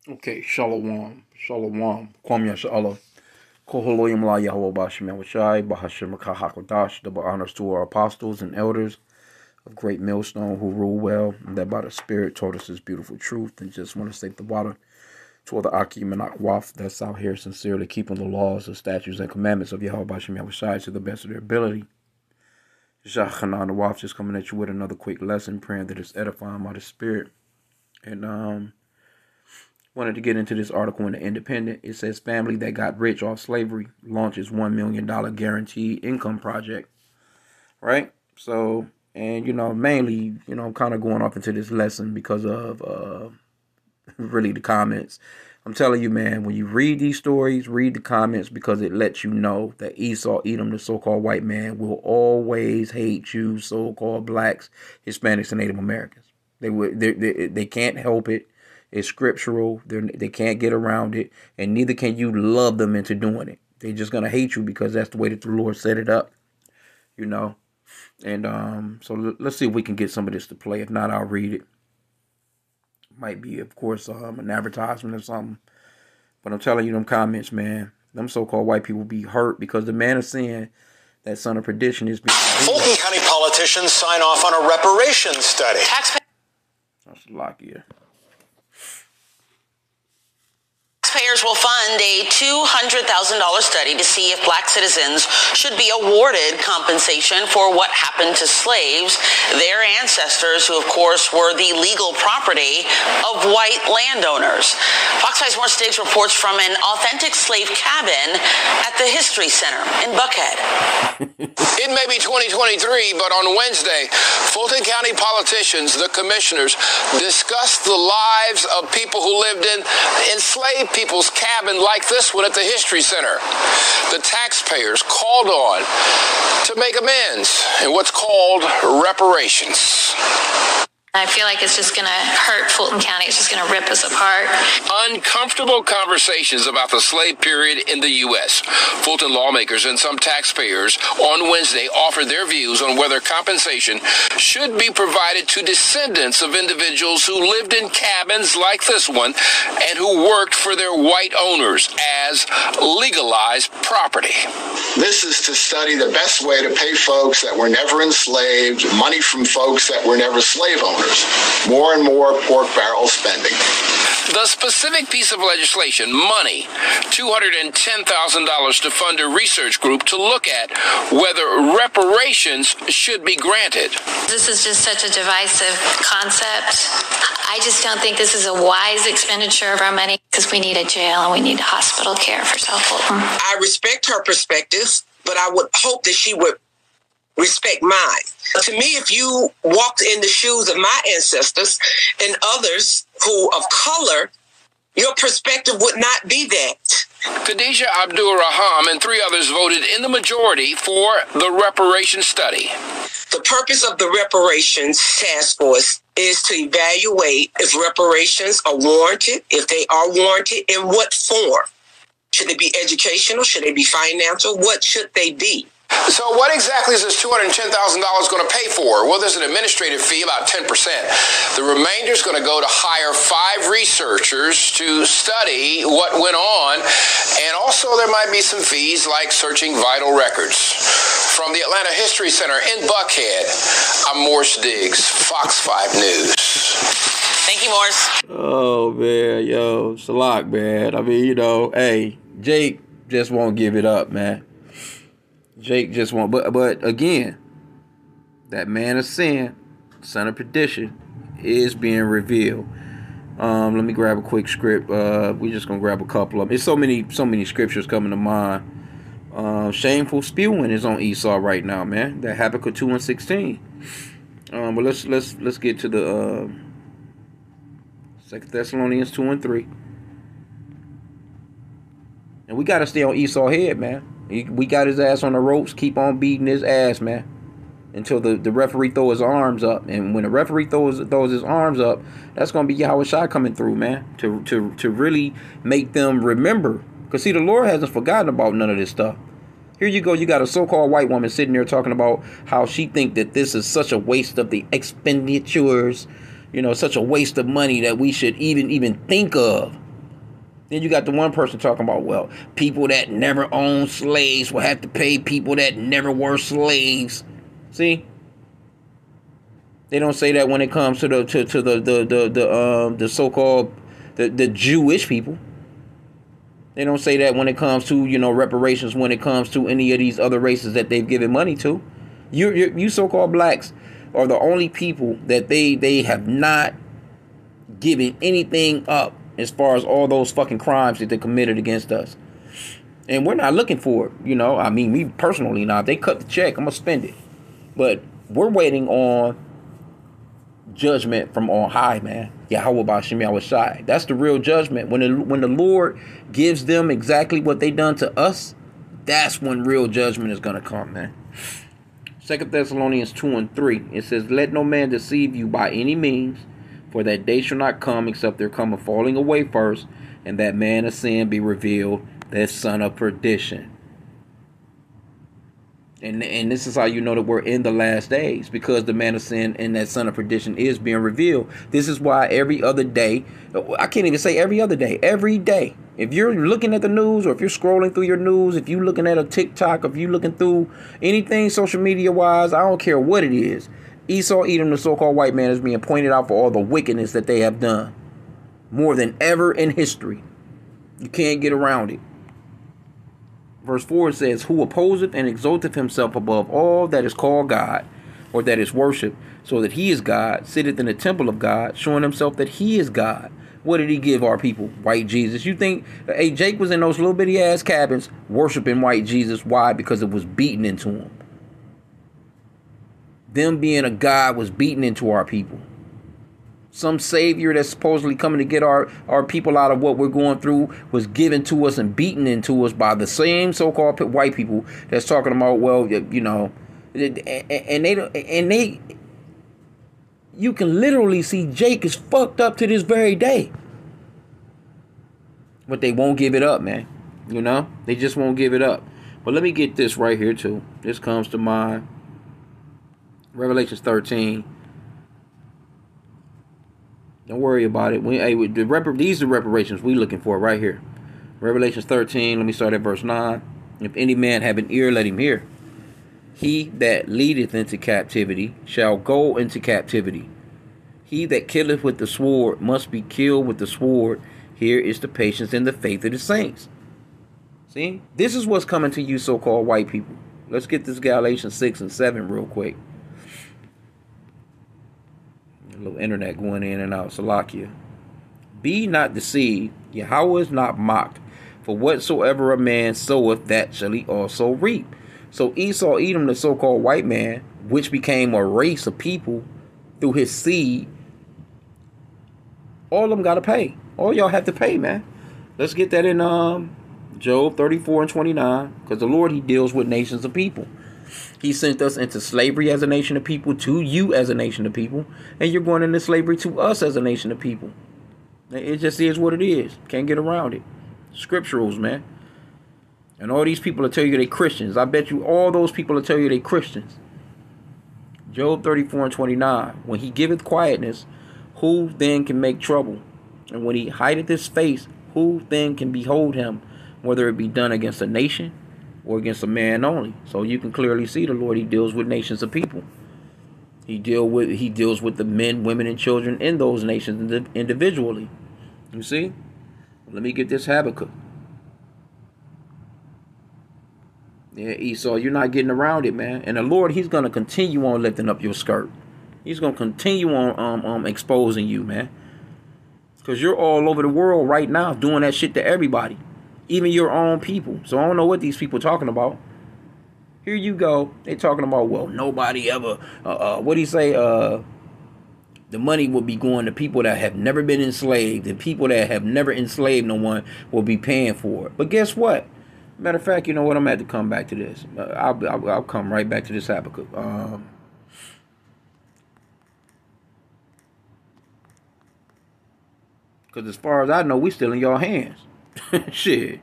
Okay, Shalom. Shalom. Kwam Yashala. Koholoyim La Yahweh Bashim Yahushai, Bahashim Kahakodash, double honors to our apostles and elders of Great Millstone who rule well, and that by the Spirit taught us this beautiful truth, and just want to stake the water to all the Akim and Akwaf that's out here sincerely keeping the laws, the statutes, and commandments of Yahweh Bashim Yahushai to the best of their ability. Shachana the Waf just coming at you with another quick lesson, praying that it's edifying by the Spirit. And wanted to get into this article in the Independent. It says family that got rich off slavery launches $1 million guaranteed income project. Right? So, and mainly, I'm kind of going off into this lesson because of really the comments. I'm telling you, man, when you read these stories, read the comments, because it lets you know that Esau, Edom, the so-called white man, will always hate you, so-called blacks, Hispanics, and Native Americans. They can't help it. It's scriptural. They can't get around it, and neither can you love them into doing it. They're just gonna hate you because that's the way that the Lord set it up, And so let's see if we can get some of this to play. If not, I'll read it. Might be, of course, an advertisement or something. But I'm telling you, them comments, man, them so-called white people be hurt because the man of sin, that son of perdition, is being. Fulton County politicians sign off on a reparations study. That's Lakia. Taxpayers will fund a $200,000 study to see if black citizens should be awarded compensation for what happened to slaves, their ancestors, who of course were the legal property of white landowners. Fox 5's More Stiggs reports from an authentic slave cabin at the History Center in Buckhead. It may be 2023, but on Wednesday, Fulton County politicians, the commissioners, discussed the lives of people who lived in enslaved people's cabin like this one at the History Center. The taxpayers called on to make amends in what's called reparations. I feel like it's just going to hurt Fulton County. It's just going to rip us apart. Uncomfortable conversations about the slave period in the U.S. Fulton lawmakers and some taxpayers on Wednesday offered their views on whether compensation should be provided to descendants of individuals who lived in cabins like this one and who worked for their white owners as legalized property. This is to study the best way to pay folks that were never enslaved, money from folks that were never slave owners. More and more pork barrel spending. The specific piece of legislation, money, $210,000 to fund a research group to look at whether reparations should be granted. This is just such a divisive concept. I just don't think this is a wise expenditure of our money because we need a jail and we need hospital care for South Fulton. I respect her perspective, but I would hope that she would respect mine. To me, if you walked in the shoes of my ancestors and others who of color, your perspective would not be that. Khadijah Abdul-Raham and 3 others voted in the majority for the reparations study. The purpose of the reparations task force is to evaluate if reparations are warranted, if they are warranted, in what form. Should they be educational? Should they be financial? What should they be? So what exactly is this $210,000 going to pay for? Well, there's an administrative fee, about 10%. The remainder is going to go to hire 5 researchers to study what went on. And also there might be some fees like searching vital records. From the Atlanta History Center in Buckhead, I'm Morse Diggs, Fox 5 News. Thank you, Morse. Oh, man. Yo, Shalak, man. I mean, hey, Jake just won't give it up, man. Jake just won't. But again, that man of sin, son of perdition, is being revealed. Let me grab a quick script. We're just gonna grab a couple of them. There's so many scriptures coming to mind. Shameful spewing is on Esau right now, man. That Habakkuk 2:16. But let's get to the 2 Thessalonians 2:3. And we gotta stay on Esau's head, man. We got his ass on the ropes. Keep on beating his ass, man, until the referee throws his arms up. And when the referee throws his arms up, that's gonna be Yahweh Shai coming through, man, to really make them remember. Because see, the Lord hasn't forgotten about none of this stuff. Here you go. You got a so-called white woman sitting there talking about how she think that this is such a waste of the expenditures, such a waste of money that we should even think of. Then you got the one person talking about, well, people that never owned slaves will have to pay people that never were slaves. See? They don't say that when it comes to the so-called the Jewish people. They don't say that when it comes to, you know, reparations, when it comes to any of these other races that they've given money to. You so-called blacks are the only people that they have not given anything up as far as all those fucking crimes that they committed against us. And we're not looking for it, you know. I mean, me personally, now, if they cut the check, I'm going to spend it. But we're waiting on judgment from on high, man. Yahweh Bashim Yahushai. That's the real judgment. When the Lord gives them exactly what they done to us, that's when real judgment is going to come, man. 2 Thessalonians 2:3. It says, let no man deceive you by any means, for that day shall not come except there come a falling away first, and that man of sin be revealed, that son of perdition. And this is how you know that we're in the last days, because the man of sin and that son of perdition is being revealed. This is why every other day, I can't even say every other day, every day, if you're looking at the news, or if you're scrolling through your news, if you're looking at a TikTok, if you're looking through anything social media wise, I don't care what it is, Esau, Edom, the so-called white man, is being pointed out for all the wickedness that they have done. More than ever in history. You can't get around it. Verse 4 says, who opposeth and exalteth himself above all that is called God, or that is worshipped, so that he is God, sitteth in the temple of God, showing himself that he is God. What did he give our people? White Jesus. You think, hey, Jake was in those little bitty ass cabins worshiping white Jesus. Why? Because it was beaten into him. Them being a God was beaten into our people. Some savior that's supposedly coming to get our people out of what we're going through was given to us and beaten into us by the same so-called white people that's talking about, well, you know, and they you can literally see Jake is fucked up to this very day. But they won't give it up, man. You know, they just won't give it up. But let me get this right here too. This comes to mind. Revelations 13. Don't worry about it. These are reparations we looking for right here. Revelations 13. Let me start at verse 9. If any man have an ear, let him hear. He that leadeth into captivity shall go into captivity. He that killeth with the sword must be killed with the sword. Here is the patience and the faith of the saints. See? This is what's coming to you so-called white people. Let's get this Galatians 6 and 7 real quick. A little internet going in and out. Salakia. Be not deceived. Yahweh is not mocked. For whatsoever a man soweth, that shall he also reap. So Esau, Edom, the so-called white man, which became a race of people through his seed, all of them got to pay. All y'all have to pay, man. Let's get that in Job 34 and 29. Because the Lord, he deals with nations of people. He sent us into slavery as a nation of people, to you as a nation of people. And you're going into slavery to us as a nation of people. It just is what it is. Can't get around it. Scripturals, man. And all these people will tell you they Christians. I bet you all those people will tell you they Christians. Job 34 and 29. When he giveth quietness, who then can make trouble? And when he hideth his face, who then can behold him? Whether it be done against a nation or against a man only. So you can clearly see the Lord, he deals with nations of people. He deals with the men, women, and children in those nations individually. You see? Let me get this Habakkuk. Yeah, Esau, you're not getting around it, man. And the Lord, he's going to continue on lifting up your skirt. He's going to continue on exposing you, man. Because you're all over the world right now doing that shit to everybody. Even your own people. So I don't know what these people are talking about. Here you go. They talking about, well, nobody ever, what do you say? The money will be going to people that have never been enslaved. And people that have never enslaved no one will be paying for it. But guess what? Matter of fact, you know what? I'm going to have to come back to this. I'll come right back to this Habakkuk. Because as far as I know, we still in your hands. Shit.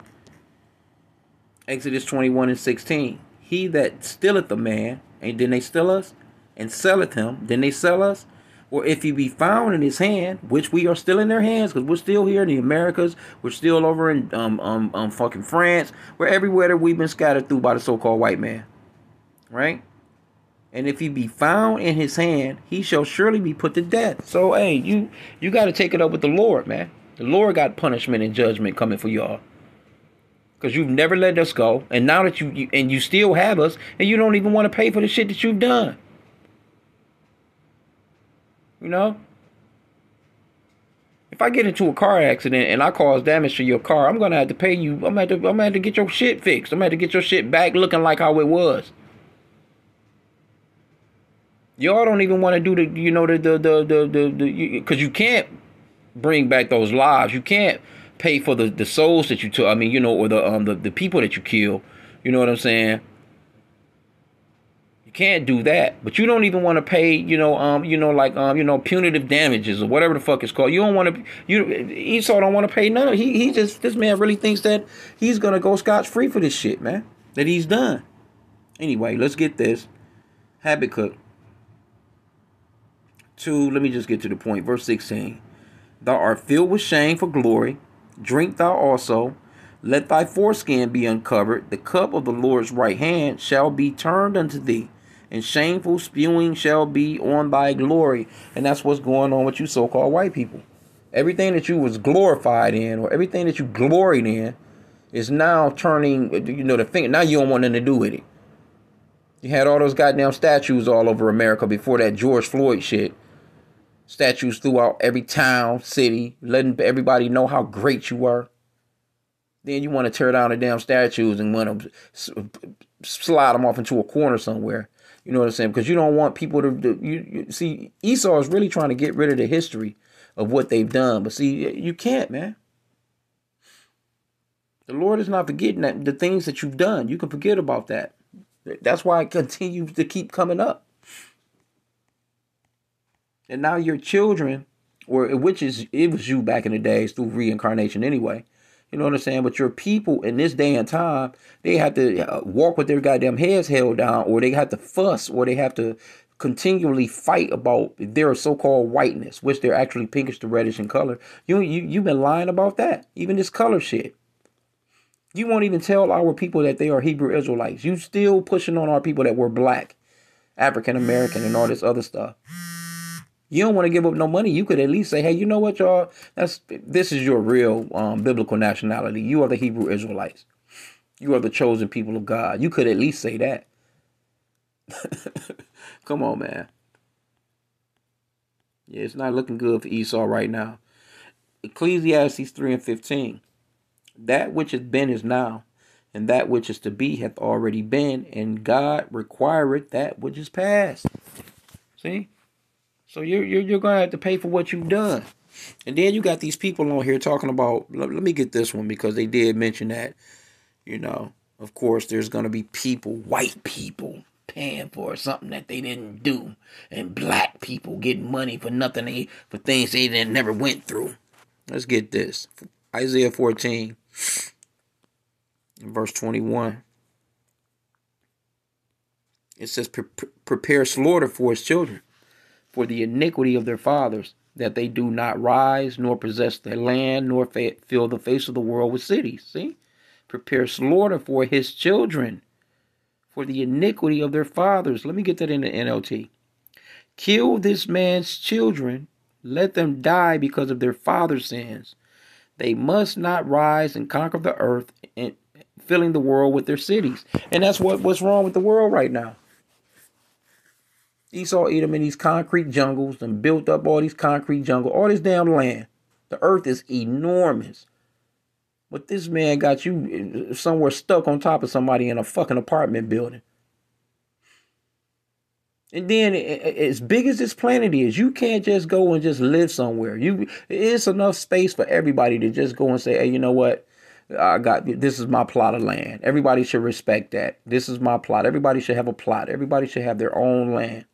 Exodus 21 and 16. He that stealeth a man, and then they steal us, and selleth him, then they sell us. or if he be found in his hand, which we are still in their hands, because we're still here in the Americas, we're still over in fucking France, we're everywhere that we've been scattered through by the so-called white man, right? And if he be found in his hand, he shall surely be put to death. So hey, you got to take it up with the Lord, man. The Lord got punishment and judgment coming for y'all, because you've never let us go, and now that you still have us, and you don't even want to pay for the shit that you've done. You know, if I get into a car accident and I cause damage to your car, I'm gonna have to pay you. I'm gonna have to get your shit fixed. I'm gonna have to get your shit back looking like how it was. Y'all don't even want to do because you can't bring back those lives. You can't pay for the souls that you took. I mean, or the people that you kill. You know what I'm saying? Can't do that, but you don't even want to pay, punitive damages or whatever the fuck it's called. You don't want to. Esau don't want to pay none of. This man really thinks that he's gonna go scotch free for this shit, man. That he's done. Anyway, let's get this. Habakkuk 2. Let me just get to the point. Verse 16. Thou art filled with shame for glory. Drink thou also. Let thy foreskin be uncovered. The cup of the Lord's right hand shall be turned unto thee, and shameful spewing shall be on thy glory. And that's what's going on with you so-called white people. Everything that you was glorified in, or everything that you gloried in, is now turning, the finger. Now you don't want nothing to do with it. You had all those goddamn statues all over America before that George Floyd shit. Statues throughout every town, city, letting everybody know how great you were. Then you want to tear down the damn statues and want to slide them off into a corner somewhere. You know what I'm saying? Because you don't want people to you see, Esau is really trying to get rid of the history of what they've done. But see, you can't, man. The Lord is not forgetting that the things that you've done. You can forget about that. That's why it continues to keep coming up. And now your children, it was you back in the days through reincarnation anyway. You know what I'm saying? But your people in this day and time, they have to walk with their goddamn heads held down, or they have to fuss, or they have to continually fight about their so-called whiteness, which they're actually pinkish to reddish in color. You've been lying about that. Even this color shit. You won't even tell our people that they are Hebrew Israelites. You still pushing on our people that we're black, African American, and all this other stuff. You don't want to give up no money. You could at least say, hey, you know what, y'all? This is your real biblical nationality. You are the Hebrew Israelites. You are the chosen people of God. You could at least say that. Come on, man. Yeah, it's not looking good for Esau right now. Ecclesiastes 3:15. That which has been is now, and that which is to be hath already been, and God requireth that which is past. See? So you're going to have to pay for what you've done. And then you got these people on here talking about, let me get this one, because they did mention that, of course, there's going to be people, white people, paying for something that they didn't do, and black people getting money for nothing, for things they never went through. Let's get this. Isaiah 14, verse 21. It says, prepare slaughter for his children, for the iniquity of their fathers, that they do not rise, nor possess their land, nor fill the face of the world with cities. See? Prepare slaughter for his children, for the iniquity of their fathers. Let me get that in the NLT. Kill this man's children, let them die because of their father's sins. They must not rise and conquer the earth, and filling the world with their cities. And that's what's wrong with the world right now. Esau ate them in these concrete jungles and built up all these concrete jungles, all this damn land. The earth is enormous. But this man got you somewhere stuck on top of somebody in a fucking apartment building. And then, as big as this planet is, you can't just go and just live somewhere. It's enough space for everybody to just go and say, hey, you know what? This is my plot of land. Everybody should respect that. This is my plot. Everybody should have a plot. Everybody should have their own land.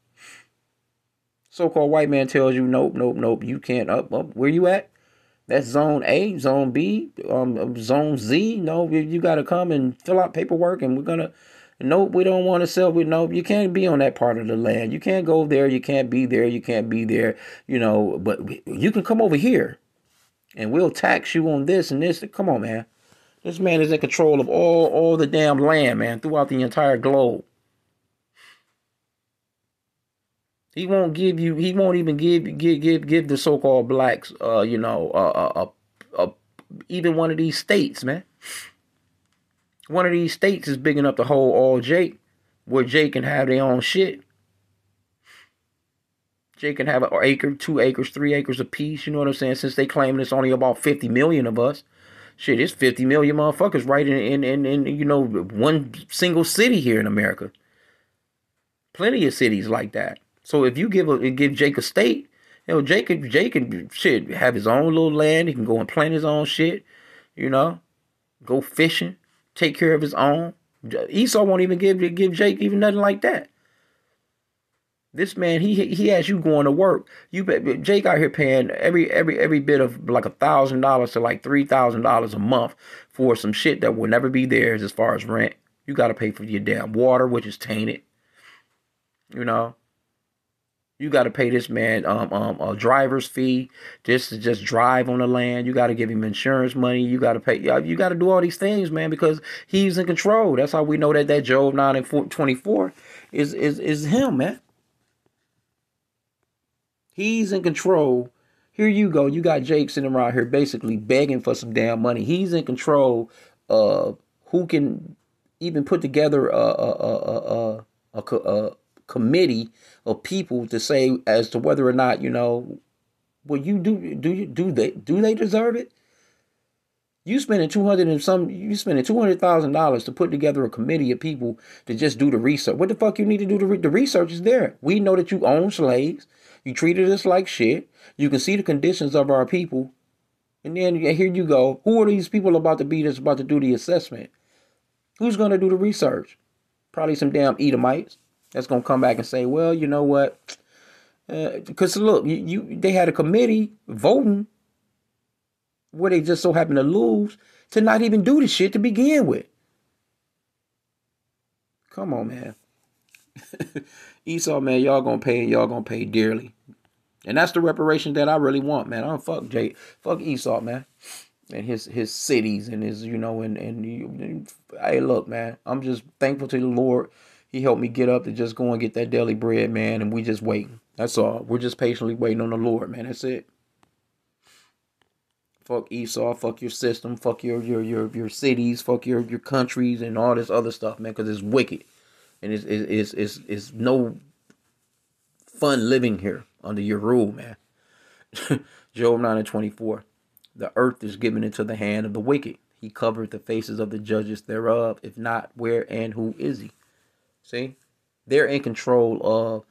So-called white man tells you, nope, you can't. Up, where you at? That's zone A, zone B, zone Z. No, you got to come and fill out paperwork, and we're going to, Nope, we don't want to sell. Nope, you can't be on that part of the land. You can't go there. You can't be there. You can't be there. But you can come over here, and we'll tax you on this and this. Come on, man. This man is in control of all the damn land, man, throughout the entire globe. He won't give you. He won't even give the so-called blacks, even one of these states, man. One of these states is big enough to hold all Jake, where Jake can have their own shit. Jake can have an acre, 2 acres, 3 acres apiece. You know what I'm saying? Since they claim it's only about 50 million of us. Shit, it's 50 million motherfuckers right in one single city here in America. Plenty of cities like that. So if you give Jake a state, Jake can shit have his own little land. He can go and plant his own shit. Go fishing, take care of his own. Esau won't even give Jake even nothing like that. This man, he has you going to work. Jake out here paying every bit of like $1,000 to like $3,000 a month for some shit that will never be theirs as far as rent. You got to pay for your damn water, which is tainted. You got to pay this man a driver's fee just to just drive on the land. You got to give him insurance money. You got to pay. You got to do all these things, man, because he's in control. That's how we know that Job 9:24 is him, man. He's in control. Here you go. You got Jake sitting around here basically begging for some damn money. He's in control of who can even put together a committee of people to say as to whether or not, well, do they deserve it? You spending $200,000 to put together a committee of people to just do the research. What the fuck you need to do? The research is there. We know that you own slaves. You treated us like shit. You can see the conditions of our people. And then here you go. Who are these people about to be that's about to do the assessment? Who's going to do the research? Probably some damn Edomites that's going to come back and say, well, you know what? Because look, they had a committee voting where they just so happen to lose to not even do the shit to begin with. Come on, man. Esau, man, y'all gonna pay dearly. And that's the reparation that I really want, man. I don't fuck Esau, man. And his cities and his, hey, look, man, I'm just thankful to the Lord. He helped me get up to just go and get that daily bread, man, and we just waiting. That's all. We're just patiently waiting on the Lord, man. That's it. Fuck Esau, fuck your system, fuck your cities, fuck your countries and all this other stuff, man, because it's wicked. And it's no fun living here under your rule, man. Job 9:24. The earth is given into the hand of the wicked. He covered the faces of the judges thereof. If not, where and who is he? See? They're in control of,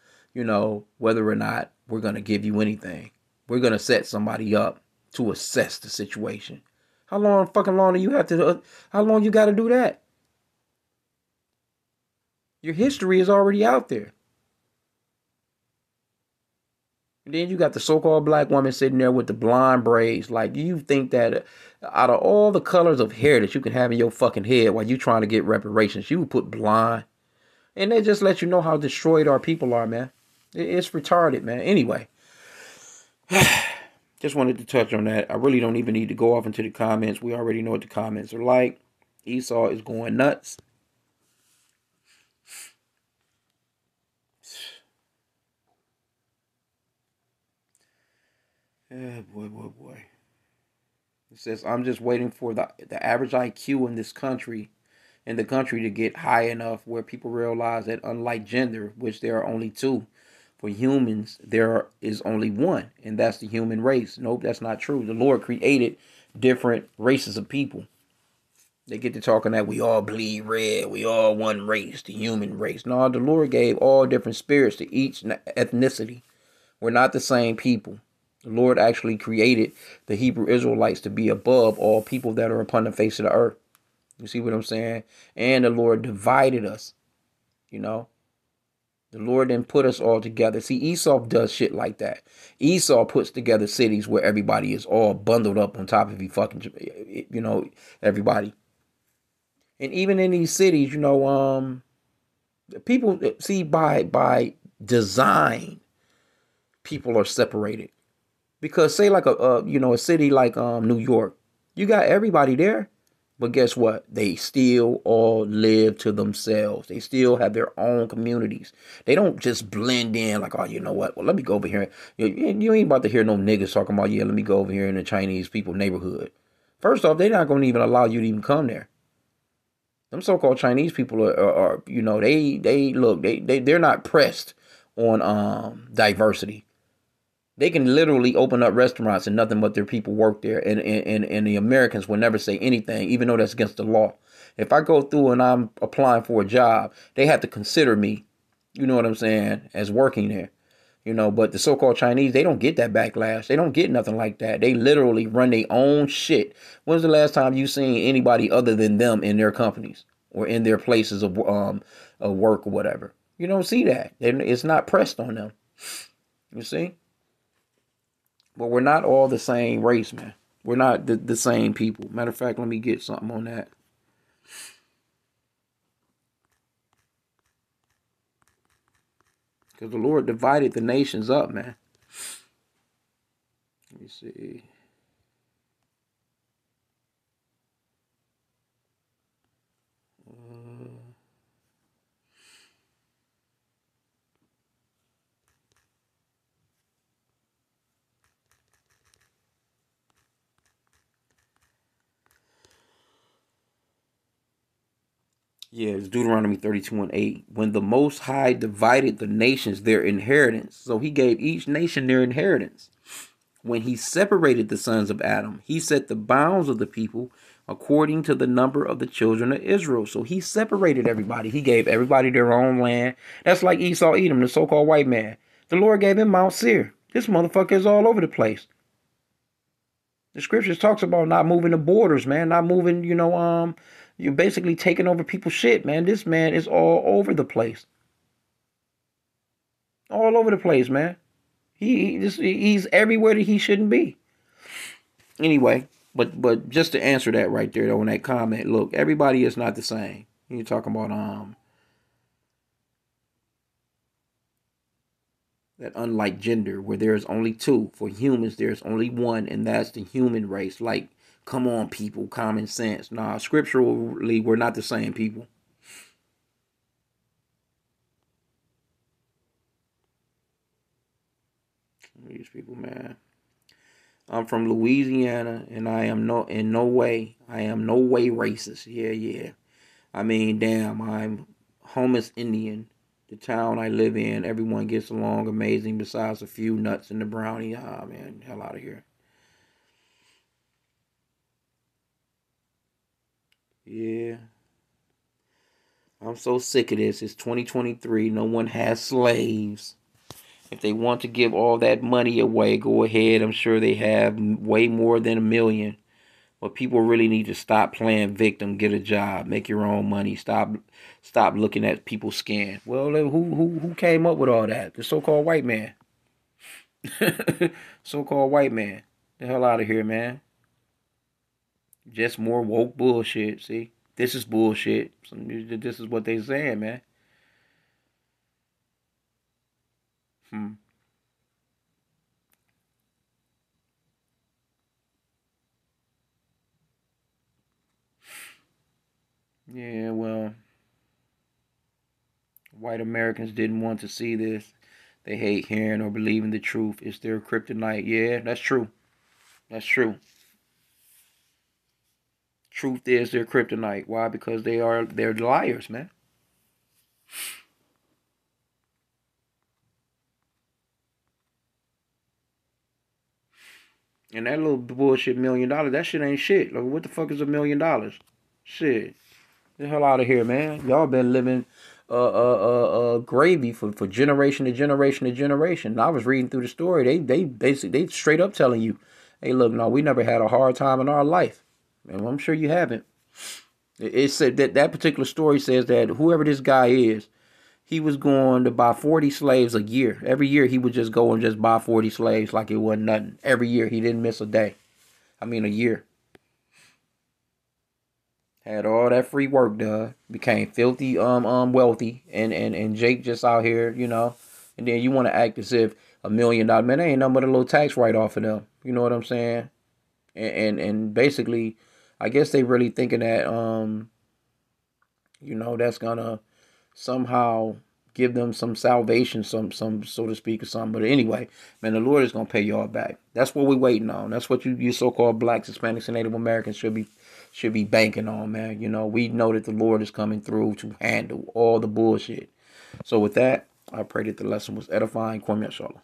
whether or not we're going to give you anything. We're going to set somebody up to assess the situation. How long do you have to, how long you got to do that? Your history is already out there. And then you got the so-called black woman sitting there with the blonde braids. Like, you think that out of all the colors of hair that you can have in your fucking head while you trying to get reparations, you would put blonde. And they just let you know how destroyed our people are, man. It's retarded, man. Anyway. Just wanted to touch on that. I really don't even need to go off into the comments. We already know what the comments are like. Esau is going nuts. Boy. It says, I'm just waiting for the average IQ in the country to get high enough where people realize that unlike gender, which there are only two, for humans, there is only one, and that's the human race. Nope, that's not true. The Lord created different races of people. They get to talking that we all bleed red, we all one race, the human race. No, the Lord gave all different spirits to each ethnicity. We're not the same people. The Lord actually created the Hebrew Israelites to be above all people that are upon the face of the earth. You see what I'm saying? And the Lord divided us, The Lord didn't put us all together. See, Esau does shit like that. Esau puts together cities where everybody is all bundled up on top of everybody. And even in these cities, People see by design, people are separated. Because say like a city like New York, you got everybody there, but guess what? They still all live to themselves. They still have their own communities. They don't just blend in like, oh, you know what? Well, let me go over here. You ain't about to hear no niggas talking about, yeah, let me go over here in the Chinese people neighborhood. First off, they're not going to even allow you to even come there. Them so-called Chinese people are they're not pressed on diversity. They can literally open up restaurants and nothing but their people work there. And the Americans will never say anything, even though that's against the law. If I go through and I'm applying for a job, they have to consider me, you know what I'm saying, as working there. But the so-called Chinese, they don't get that backlash. They don't get nothing like that. They literally run their own shit. When's the last time you seen anybody other than them in their companies or in their places of work or whatever? You don't see that. It's not pressed on them. You see? But we're not all the same race, man. We're not the same people. Matter of fact, let me get something on that. Because the Lord divided the nations up, man. Let me see. Yeah, it's Deuteronomy 32:8. When the Most High divided the nations their inheritance, so he gave each nation their inheritance. When he separated the sons of Adam, he set the bounds of the people according to the number of the children of Israel. So he separated everybody. He gave everybody their own land. That's like Esau Edom, the so-called white man. The Lord gave him Mount Seir. This motherfucker is all over the place. The scriptures talks about not moving the borders, man. Not moving, you're basically taking over people's shit, man. This man is all over the place. All over the place, man. He's everywhere that he shouldn't be. Anyway, but just to answer that right there though in that comment, look, everybody is not the same. You're talking about that unlike gender where there's only two. For humans, there's only one, and that's the human race. Like, come on, people, common sense. Nah, scripturally, we're not the same people. These people, man. I'm from Louisiana, and I am no way racist. Yeah. I mean, damn, I'm homeless Indian. The town I live in, everyone gets along amazing besides a few nuts in the brownie. Ah, man, hell out of here. Yeah. I'm so sick of this. It's 2023. No one has slaves. If they want to give all that money away, go ahead. I'm sure they have way more than 1 million. But people really need to stop playing victim. Get a job. Make your own money. Stop looking at people's skin. Well, who came up with all that? The so-called white man. So-called white man. The hell out of here, man. Just more woke bullshit. See, this is bullshit. This is what they saying, man. Yeah, well, white Americans didn't want to see this. They hate hearing or believing the truth. It's their kryptonite. Yeah, that's true. That's true. Truth is their kryptonite. Why? Because they're liars, man. And that little bullshit $1,000,000, that shit ain't shit. Like, what the fuck is $1,000,000? Shit. The hell out of here, man. Y'all been living gravy for generation to generation to generation. And I was reading through the story. They basically they straight up telling you, hey, look, no, we never had a hard time in our life. And I'm sure you haven't. It said that particular story says that whoever this guy is, he was going to buy 40 slaves a year. Every year he would just go and just buy 40 slaves like it wasn't nothing. Every year he didn't miss a day. I mean a year. Had all that free work done, became filthy wealthy, and Jake just out here, you know, and then you want to act as if $1 million, man, that ain't nothing but a little tax write off of them. You know what I'm saying? And basically, I guess they really thinking that you know, that's gonna somehow give them some salvation, some so to speak, or something. But anyway, man, the Lord is gonna pay y'all back. That's what we're waiting on. That's what you so-called blacks, Hispanics, and Native Americans should be banking on, man. You know, we know that the Lord is coming through to handle all the bullshit. So with that, I pray that the lesson was edifying. Kwame Shalom.